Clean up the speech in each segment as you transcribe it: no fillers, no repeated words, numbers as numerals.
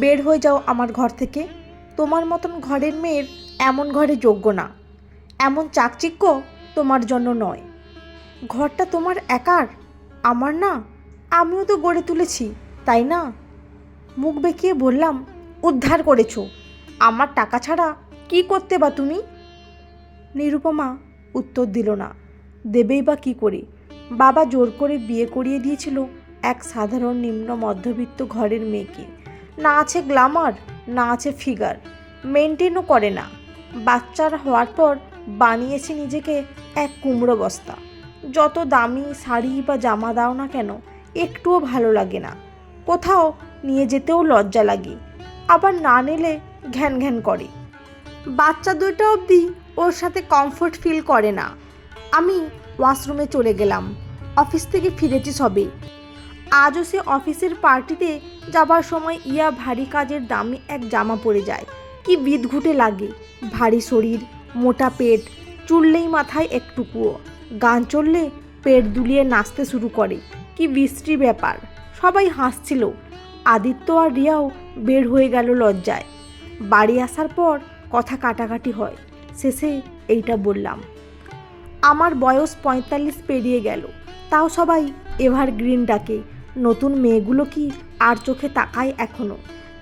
বের হয়ে যাও আমার ঘর থেকে। তোমার মতন ঘরের মেয়ের এমন ঘরে যোগ্য না। এমন চাকচিক্য তোমার জন্য নয়। ঘরটা তোমার একার, আমার না? আমিও তো গড়ে তুলেছি, তাই না? মুখ বেঁকিয়ে বললাম, উদ্ধার করেছো। আমার টাকা ছাড়া কি করতে বা তুমি? নিরুপমা উত্তর দিল না। দেবেই বা কী করে? বাবা জোর করে বিয়ে করিয়ে দিয়েছিল এক সাধারণ নিম্ন মধ্যবিত্ত ঘরের মেয়েকে। না আছে গ্ল্যামার, না আছে ফিগার, মেনটেনও করে না। বাচ্চার হওয়ার পর বানিয়েছে নিজেকে এক কুমড়ো বস্তা। যত দামি শাড়ি বা জামা দাও না কেন, একটুও ভালো লাগে না। কোথাও নিয়ে যেতেও লজ্জা লাগে, আবার না নিলে ঘ্যান ঘ্যান করে। বাচ্চা দুটো অবধি ওর সাথে কমফোর্ট ফিল করে না। আমি ওয়াশরুমে চলে গেলাম। অফিস থেকে ফিরেছি সবে। আজও সে অফিসের পার্টিতে যাবার সময় ইয়া ভারী কাজের দামি এক জামা পরে যায়। কি বিদঘুটে লাগে। ভারী শরীর, মোটা পেট, চুললেই মাথায় একটুকুও। গান চললে পেট দুলিয়ে নাচতে শুরু করে। কি বিশ্রী ব্যাপার। সবাই হাসছিল। আদিত্য আর রিয়াও বের হয়ে গেল লজ্জায়। বাড়ি আসার পর কথা কাটাকাটি হয়। শেষে এইটা বললাম, আমার বয়স 45 পেরিয়ে গেল, তাও সবাই এভারগ্রিন ডাকে। নতুন মেয়েগুলো কি আর চোখে তাকায় এখনও?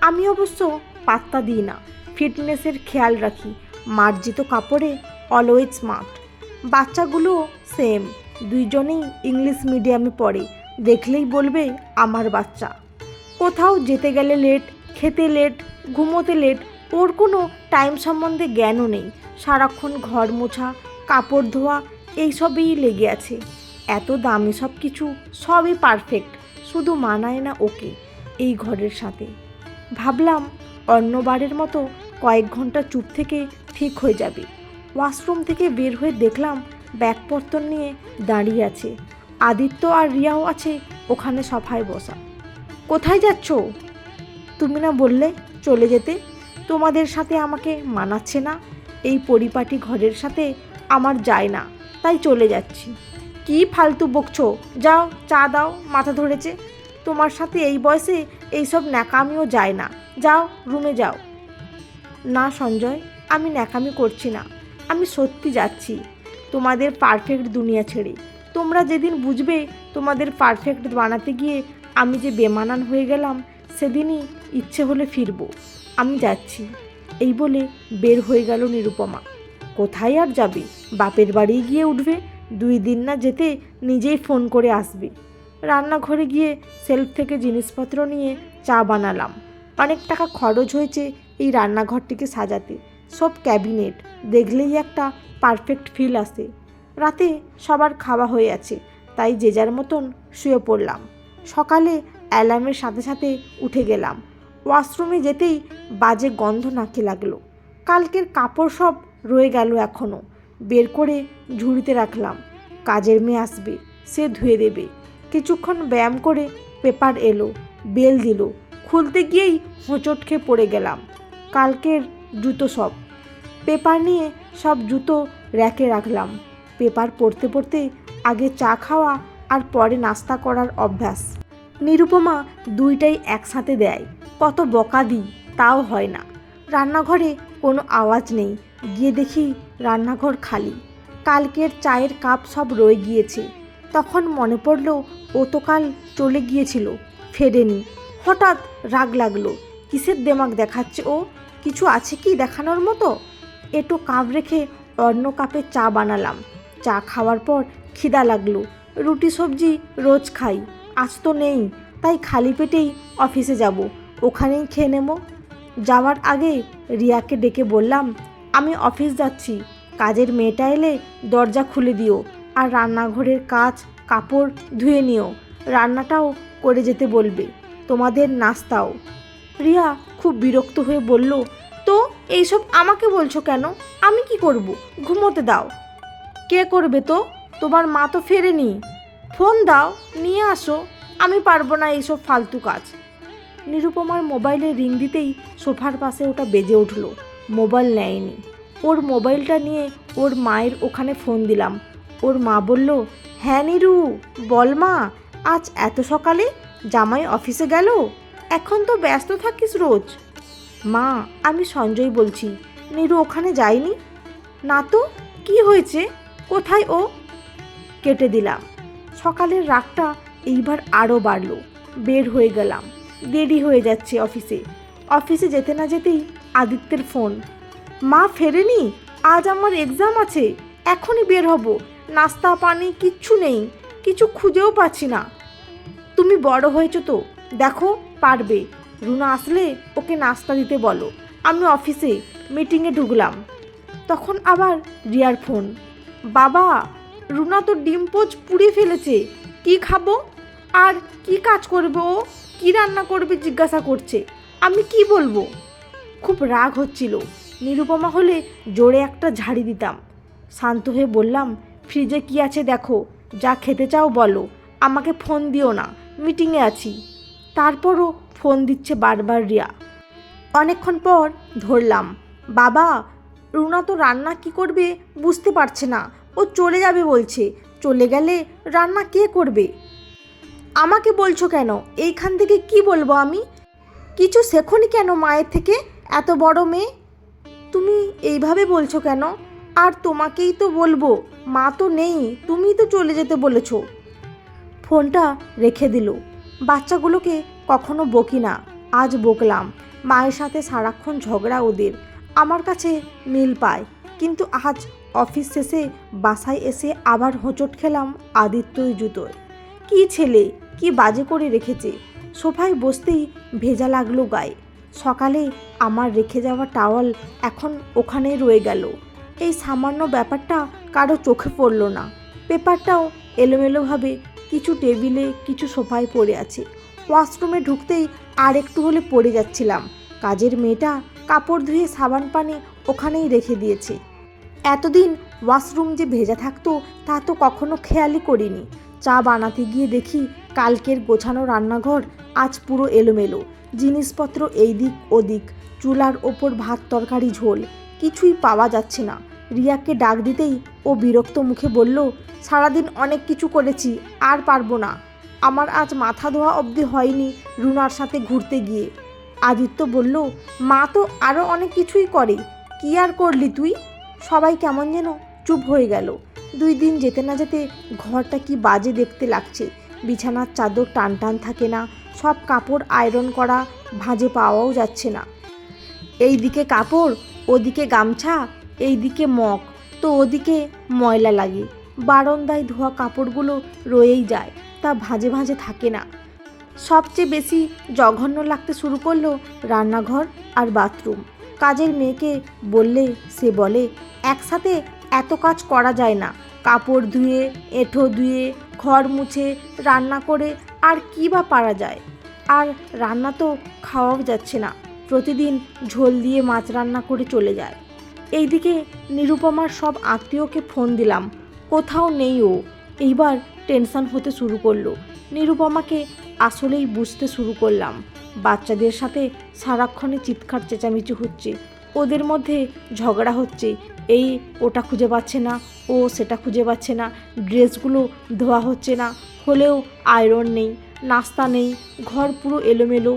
আমি অবশ্য পাত্তা দিই না। ফিটনেসের খেয়াল রাখি, মার্জিত কাপড়ে অলওয়েজ স্মার্ট। বাচ্চাগুলো সেম, দুইজনেই ইংলিশ মিডিয়ামে পড়ে। দেখলেই বলবে আমার বাচ্চা। কোথাও যেতে গেলে লেট, খেতে লেট, ঘুমোতে লেট। ওর কোনো টাইম সম্বন্ধে জ্ঞানও নেই। সারাক্ষণ ঘর মোছা, কাপড় ধোয়া, এইসবই লেগে আছে। এত দামি সব কিছু, সবই পারফেক্ট, শুধু মানায় না ওকে এই ঘরের সাথে। ভাবলাম অন্যবারের মতো কয়েক ঘন্টা চুপ থেকে ঠিক হয়ে যাবে। ওয়াশরুম থেকে বের হয়ে দেখলাম ব্যাগপত্র নিয়ে দাঁড়িয়ে আছে। আদিত্য আর রিয়াও আছে ওখানে সোফায় বসা। কোথায় যাচ্ছ? তুমি না বললে চলে যেতে? তোমাদের সাথে আমাকে মানাচ্ছে না। এই পরিপাটি ঘরের সাথে আমার যায় না, তাই চলে যাচ্ছি। কি ফালতু বকছো? যাও, চা দাও, মাথা ধরেছে। তোমার সাথে এই বয়সে এইসব ন্যাকামিও যায় না। যাও, রুমে যাও। না সঞ্জয়, আমি ন্যাকামি করছি না। আমি সত্যি যাচ্ছি তোমাদের পারফেক্ট দুনিয়া ছেড়ে। তোমরা যেদিন বুঝবে তোমাদের পারফেক্ট বানাতে গিয়ে আমি যে বেমানান হয়ে গেলাম, সেদিনই ইচ্ছে হলে ফিরবো। আমি যাচ্ছি। এই বলে বের হয়ে গেল নিরুপমা। কোথায় আর যাবে? বাপের বাড়ি গিয়ে উঠবে। 2 দিন না যেতে নিজেই ফোন করে আসবে। রান্নাঘরে গিয়ে সেলফ থেকে জিনিসপত্র নিয়ে চা বানালাম। অনেক টাকা খরচ হয়েছে এই রান্নাঘরটিকে সাজাতে। সব ক্যাবিনেট দেখলেই একটা পারফেক্ট ফিল আসে। রাতে সবার খাওয়া হয়ে আছে, তাই যে যার মতন শুয়ে পড়লাম। সকালে অ্যালার্মের সাথে সাথে উঠে গেলাম। ওয়াশরুমে যেতেই বাজে গন্ধ নাকে লাগলো। কালকের কাপড় সব রয়ে গেল এখনও। বের করে ঝুড়িতে রাখলাম। কাজের মেয়ে আসবে, সে ধুয়ে দেবে। কিছুক্ষণ ব্যায়াম করে পেপার এলো, বেল দিল। খুলতে গিয়েই হোঁচট খেয়ে পড়ে গেলাম। কালকের জুতো সব। পেপার নিয়ে সব জুতো র্যাকে রাখলাম। পেপার পড়তে পড়তে আগে চা খাওয়া আর পরে নাস্তা করার অভ্যাস। নিরুপমা দুইটাই একসাথে দেয়। কত বকা দিই, তাও হয় না। রান্নাঘরে কোনো আওয়াজ নেই। গিয়ে দেখি রান্নাঘর খালি। কালকের চায়ের কাপ সব রয়ে গিয়েছে। তখন মনে পড়ল ও তো কাল চলে গিয়েছিল, ফেরেনি। হঠাৎ রাগ লাগলো। কিসের দেমাক দেখাচ্ছে ও? কিছু আছে কি দেখানোর মতো? একটু কাপ রেখে অন্য কাপে চা বানালাম। চা খাওয়ার পর খিদা লাগলো। রুটি সবজি রোজ খাই, আজ তো নেই, তাই খালি পেটেই অফিসে যাব। ওখানেই খেয়ে নেব। যাওয়ার আগে রিয়াকে ডেকে বললাম, আমি অফিস যাচ্ছি। কাজের মেয়েটা এলে দরজা খুলে দিও, আর রান্নাঘরের কাজ কাপড় ধুয়ে নিও। রান্নাটাও করে যেতে বলবে, তোমাদের নাস্তাও। রিয়া খুব বিরক্ত হয়ে বলল, তো এইসব আমাকে বলছো কেন? আমি কি করব? ঘুমোতে দাও। কে করবে তো? তোমার মা তো ফেরেনি। ফোন দাও, নিয়ে আসো। আমি পারবো না এইসব ফালতু কাজ। নিরুপমার মোবাইলে রিং দিতেই সোফার পাশে ওটা বেজে উঠল। মোবাইল নেয়নি। ওর মোবাইলটা নিয়ে ওর মায়ের ওখানে ফোন দিলাম। ওর মা বলল, হ্যাঁ নিরু, বল মা, আজ এত সকালে? জামাই অফিসে গেল? এখন তো ব্যস্ত থাকিস রোজ। মা, আমি সঞ্জয় বলছি। নিরু ওখানে যায়নি? না তো, কি হয়েছে? কোথায় ও? কেটে দিলাম। সকালের রাগটা এইবার আরও বাড়ল। বের হয়ে গেলাম। দেরি হয়ে যাচ্ছে অফিসে যেতে না যেতেই আদিত্যের ফোন। মা ফেরেনি? আজ আমার এক্সাম আছে, এখনই বের হব। নাস্তা পানি কিচ্ছু নেই, কিছু খুঁজেও পাচ্ছি না। তুমি বড় হয়েছো তো, দেখো পারবে। রুনা আসলে ওকে নাস্তা দিতে বলো। আমি অফিসে মিটিংয়ে ঢুকলাম। তখন আবার রিয়ার ফোন। বাবা, রুনা তো ডিম পোচ পুড়িয়ে ফেলেছে, কি খাবো? আর কি কাজ করবে ও? কি রান্না করবে জিজ্ঞাসা করছে। আমি কি বলবো? খুব রাগ হচ্ছিল। নিরুপমা হলে জোরে একটা ঝাড়ি দিতাম। শান্ত হয়ে বললাম, ফ্রিজে কি আছে দেখো, যা খেতে চাও বলো, আমাকে ফোন দিও না, মিটিংয়ে আছি। তারপরও ফোন দিচ্ছে বারবার রিয়া। অনেকক্ষণ পর ধরলাম। বাবা, রুনা তো রান্না কি করবে বুঝতে পারছে না, ও চলে যাবে বলছে। চলে গেলে রান্না কে করবে? আমাকে বলছো কেন? এইখান থেকে কি বলবো আমি? কিছু শেখোনি কেন মায়ের থেকে? এত বড় মেয়ে তুমি এইভাবে বলছো কেন? আর তোমাকেই তো বলবো, মা তো নেই, তুমিই তো চলে যেতে বলেছো। ফোনটা রেখে দিল। বাচ্চাগুলোকে কখনো বকি না, আজ বকলাম। মায়ের সাথে সারাক্ষণ ঝগড়া ওদের, আমার কাছে মিল পায়। কিন্তু আজ অফিস শেষে বাসায় এসে আবার হোঁচট খেলাম আদিত্যই জুতোয়। কি ছেলে, কি বাজে করে রেখেছে। সোফায় বসতেই ভেজা লাগলো গায়ে। সকালে আমার রেখে যাওয়া টাওয়াল এখন ওখানেই রয়ে গেল। এই সামান্য ব্যাপারটা কারো চোখে পড়ল না। পেপারটাও এলোমেলোভাবে কিছু টেবিলে, কিছু সোফায় পড়ে আছে। ওয়াশরুমে ঢুকতেই আর একটু হলে পড়ে যাচ্ছিলাম। কাজের মেয়েটা কাপড় ধুয়ে সাবান পানি ওখানেই রেখে দিয়েছে। এতদিন ওয়াশরুম যে ভেজা থাকতো তা তো কখনো খেয়ালই করিনি। চা বানাতে গিয়ে দেখি কালকের গোছানো রান্নাঘর আজ পুরো এলোমেলো। জিনিসপত্র এই দিক ওদিক, চুলার ওপর ভাত তরকারি ঝোল, কিছুই পাওয়া যাচ্ছে না। রিয়াকে ডাক দিতেই ও বিরক্ত মুখে বলল, সারাদিন অনেক কিছু করেছি, আর পারবো না। আমার আজ মাথা ধোয়া অবধি হয়নি রুনার সাথে ঘুরতে গিয়ে। আদিত্য বলল, মা তো আরও অনেক কিছুই করে, কি আর করলি তুই? সবাই কেমন যেন চুপ হয়ে গেল। 2 দিন যেতে না যেতে ঘরটা কি বাজে দেখতে লাগছে। বিছানার চাদর টান টান থাকে না, সব কাপড় আয়রন করা, ভাঁজে পাওয়াও যাচ্ছে না। এইদিকে কাপড়, ওদিকে গামছা, এইদিকে মগ, তো ওদিকে ময়লা লাগে। বারান্দায় ধোয়া কাপড়গুলো রয়েই যায়, তা ভাঁজে ভাঁজে থাকে না। সবচেয়ে বেশি জঘন্য লাগতে শুরু করলো রান্নাঘর আর বাথরুম। কাজের মেয়েকে বললে সে বলে, একসাথে এত কাজ করা যায় না। কাপড় ধুয়ে, এঁঠো ধুয়ে, ঘর মুছে, রান্না করে আর কী বা পারা যায়? আর রান্না তো খাওয়াও যাচ্ছে না। প্রতিদিন ঝোল দিয়ে মাছ রান্না করে চলে যায়। এইদিকে নিরুপমার সব আত্মীয়কে ফোন দিলাম, কোথাও নেই ও। এইবার টেনশন হতে শুরু করলো। নিরুপমাকে আসলেই বুঝতে শুরু করলাম। বাচ্চাদের সাথে সারাক্ষণে চিৎকার চেঁচামেচি হচ্ছে, ওদের মধ্যে ঝগড়া হচ্ছে। এই ওটা খুঁজে পাচ্ছে না, ও সেটা খুঁজে পাচ্ছে না, ড্রেসগুলো ধোয়া হচ্ছে না, হলেও আয়রন নেই, নাস্তা নেই, ঘর পুরো এলোমেলো।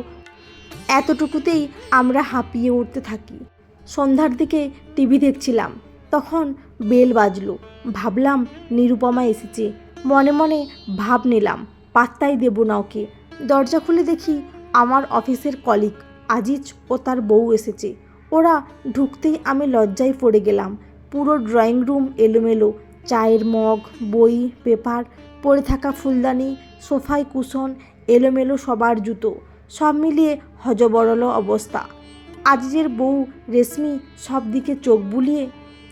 এতটুকুতেই আমরা হাঁপিয়ে উঠতে থাকি। সন্ধ্যার দিকে টিভি দেখছিলাম, তখন বেল বাজলো। ভাবলাম নিরুপমা এসেছে। মনে মনে ভাব নিলাম পাত্তাই দেব না ওকে। দরজা খুলে দেখি আমার অফিসের কলিগ আজিজ ও তার বউ এসেছে। ওরা ঢুকতেই আমি লজ্জায় পড়ে গেলাম। পুরো ড্রয়িং রুম এলোমেলো, চায়ের মগ, বই, পেপার, পড়ে থাকা ফুলদানি, সোফায় কুশন, এলোমেলো সবার জুতো, সব মিলিয়ে হজবরল অবস্থা। আজিজের বউ রেশমি সব দিকে চোখ বুলিয়ে,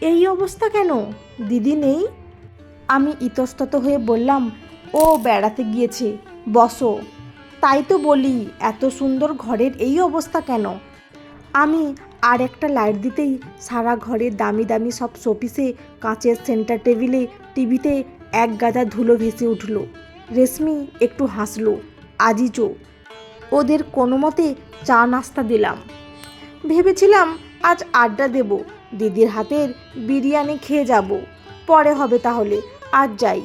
এই অবস্থা কেন? দিদি নেই? আমি ইতস্তত হয়ে বললাম, ও বেড়াতে গিয়েছে, বসো। তাই তো বলি, এত সুন্দর ঘরের এই অবস্থা কেন? আমি আর একটা লাইট দিতেই সারা ঘরে দামি দামি সব শোপিসে, কাঁচের সেন্টার টেবিলে, টিভিতে এক গাদা ধুলো ভেসে উঠল। রেশমি একটু হাসলো, আজিজও। ওদের কোনো মতে চা নাস্তা দিলাম। ভেবেছিলাম আজ আড্ডা দেব, দিদির হাতের বিরিয়ানি খেয়ে যাব। পরে হবে তাহলে, আজ যাই।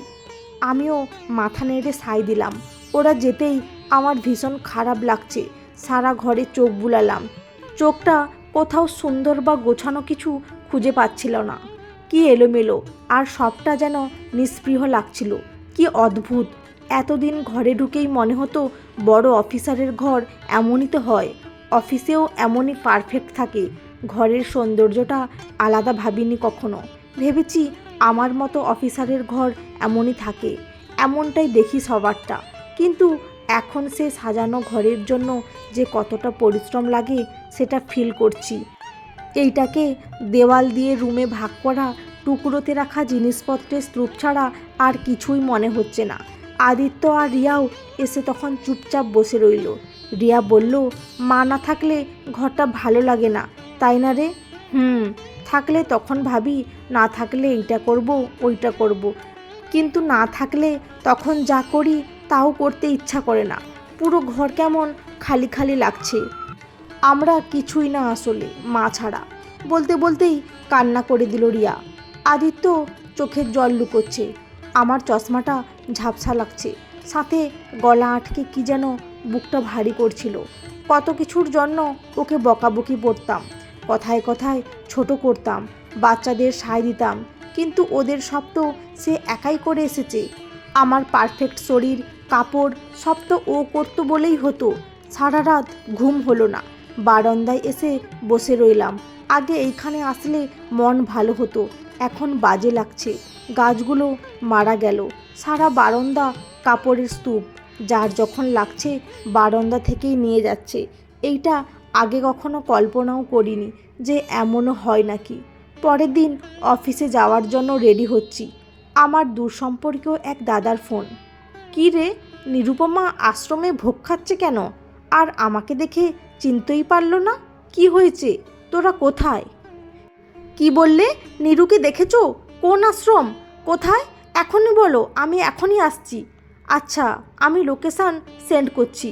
আমিও মাথা নেড়ে সাই দিলাম। ওরা যেতেই আমার ভীষণ খারাপ লাগছে। সারা ঘরে চোখ বুলালাম, চোখটা কোথাও সুন্দর বা গোছানো কিছু খুঁজে পাচ্ছিল না। কি এলোমেলো আর সবটা যেন নিস্পৃহ লাগছিল। কি অদ্ভুত! এতদিন ঘরে ঢুকেই মনে হতো বড় অফিসারের ঘর এমনই তো হয়, অফিসেও এমনই পারফেক্ট থাকে। ঘরের সৌন্দর্যটা আলাদা ভাবিনি কখনো। ভেবেছি আমার মতো অফিসারের ঘর এমনই থাকে, এমনটাই দেখি সবারটা। কিন্তু এখন সে সাজানো ঘরের জন্য যে কতটা পরিশ্রম লাগে সেটা ফিল করছি। এইটাকে দেওয়াল দিয়ে রুমে ভাগ করা টুকরোতে রাখা জিনিসপত্রের স্তূপ ছাড়া আর কিছুই মনে হচ্ছে না। আদিত্য আর রিয়াও এসে তখন চুপচাপ বসে রইল। রিয়া বলল, মা না থাকলে ঘরটা ভালো লাগে না, তাই না রে? থাকলে তখন ভাবি, না থাকলে এইটা করব ওইটা করব, কিন্তু না থাকলে তখন যা করি তাও করতে ইচ্ছা করে না। পুরো ঘর কেমন খালি খালি লাগছে। আমরা কিছুই না আসলে, মা ছাড়া। বলতে বলতেই কান্না করে দিল রিয়া। আদিত্য চোখের জল লুকোচ্ছে। আমার চশমাটা ঝাপসা লাগছে, সাথে গলা আটকে কি যেন বুকটা ভারী করছিল। কত কিছুর জন্য ওকে বকাবকি করতাম, কথায় কথায় ছোট করতাম, বাচ্চাদের সায় দিতাম, কিন্তু ওদের সব তো সে একাই করে এসেছে। আমার পারফেক্ট শরীর, কাপড় সব তো ও করতো বলেই হতো। সারা রাত ঘুম হলো না, বারান্দায় এসে বসে রইলাম। আগে এইখানে আসলে মন ভালো হতো, এখন বাজে লাগছে। গাছগুলো মারা গেল, সারা বারান্দা কাপড়ের স্তূপ। যার যখন লাগছে বারান্দা থেকেই নিয়ে যাচ্ছে। এইটা আগে কখনো কল্পনাও করিনি যে এমনও হয় নাকি। পরের দিন অফিসে যাওয়ার জন্য রেডি হচ্ছি। আমার দূরসম্পর্কীয় এক দাদার ফোন। কী রে, নিরুপমা আশ্রমে ভোগ খাচ্ছে কেন? আর আমাকে দেখে চিনতেই পারলো না? কি হয়েছে? তোরা কোথায়? কি বললে? নিরুকে দেখেছো? কোন আশ্রম? কোথায়? এখনই বলো, আমি এখনই আসছি। আচ্ছা, আমি লোকেশান সেন্ড করছি।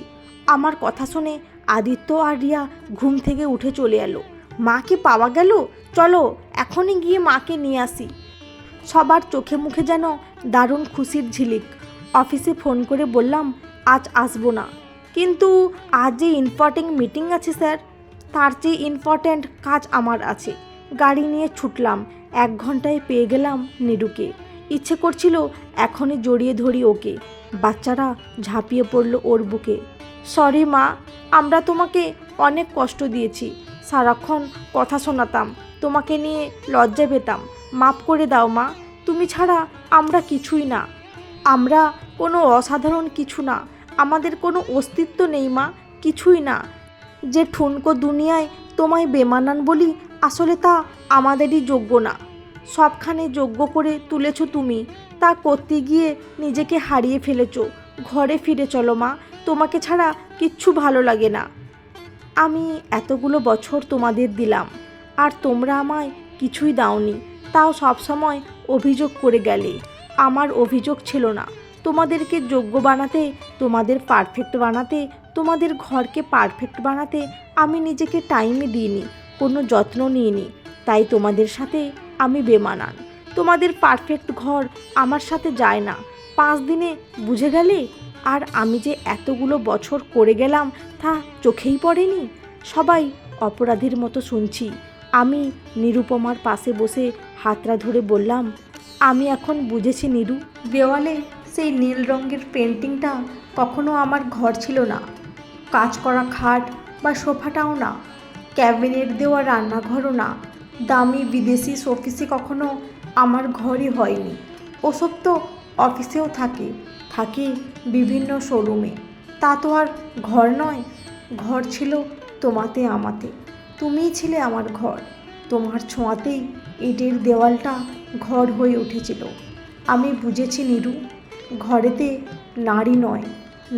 আমার কথা শুনে আদিত্য আর রিয়া ঘুম থেকে উঠে চলে এলো। মাকে পাওয়া গেল, চলো এখনই গিয়ে মাকে নিয়ে আসি। সবার চোখে মুখে যেন দারুণ খুশির ঝিলিক। অফিসে ফোন করে বললাম, আজ আসবো না, কিন্তু আজ যে ইম্পর্টেন্ট মিটিং আছে স্যার, তার চেয়ে ইম্পর্ট্যান্ট কাজ আমার আছে। গাড়ি নিয়ে ছুটলাম। 1 ঘন্টায় পেয়ে গেলাম নিরুকে। ইচ্ছে করছিল এখনই জড়িয়ে ধরি ওকে। বাচ্চারা ঝাঁপিয়ে পড়ল ওর বুকে। সরি মা, আমরা তোমাকে অনেক কষ্ট দিয়েছি। সারাক্ষণ কথা শোনাতাম, তোমাকে নিয়ে লজ্জা পেতাম। মাফ করে দাও মা, তুমি ছাড়া আমরা কিছুই না। আমরা কোনো অসাধারণ কিছু না, আমাদের কোনো অস্তিত্ব নেই মা, কিছুই না। যে ঠুনকো দুনিয়ায় তোমায় বেমানান বলি, আসলে তা আমাদেরই যোগ্য না। সবখানে যোগ্য করে তুলেছ তুমি, তা করতে গিয়ে নিজেকে হারিয়ে ফেলেছ। ঘরে ফিরে চলো মা, তোমাকে ছাড়া কিচ্ছু ভালো লাগে না। আমি এতগুলো বছর তোমাদের দিলাম, আর তোমরা আমায় কিছুই দাওনি, তাও সবসময় অভিযোগ করে গেলে। আমার অভিযোগ ছিল না তোমাদেরকে যোগ্য বানাতে, তোমাদের পারফেক্ট বানাতে, তোমাদের ঘরকে পারফেক্ট বানাতে আমি নিজেকে টাইমই দিইনি, কোনো যত্ন নিইনি, তাই তোমাদের সাথে আমি বেমানান। তোমাদের পারফেক্ট ঘর আমার সাথে যায় না। 5 দিনে বুঝে গেলে? আর আমি যে এতগুলো বছর করে গেলাম তা চোখেই পড়েনি। সবাই অপরাধীর মতো শুনছি। আমি নিরুপমার পাশে বসে হাতটা ধরে বললাম, আমি এখন বুঝেছি নিরু, দেওয়ালে সেই নীল রঙের পেন্টিংটা কখনো আমার ঘর ছিল না, কাজ করা খাট বা সোফাটাও না, ক্যাবিনেট দেওয়া রান্নাঘরও না, দামি বিদেশি শোপিসে কখনো আমার ঘরই হয়নি। ওসব তো অফিসেও থাকে বিভিন্ন শোরুমে, তা তো আর ঘর নয়। ঘর ছিল তোমাতে আমাতে, তুমিই ছিলে আমার ঘর। তোমার ছোঁয়াতেই ইটের দেওয়ালটা ঘর হয়ে উঠেছিল। আমি বুঝেছি নিরু, ঘরেতে নারী নয়,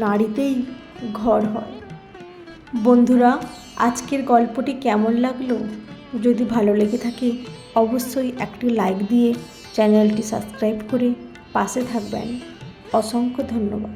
নারীতেই ঘর হয়। বন্ধুরা, আজকের গল্পটি কেমন লাগলো? যদি ভালো লেগে থাকে অবশ্যই একটি লাইক দিয়ে চ্যানেলটি সাবস্ক্রাইব করে পাশে থাকবেন। অসংখ্য ধন্যবাদ।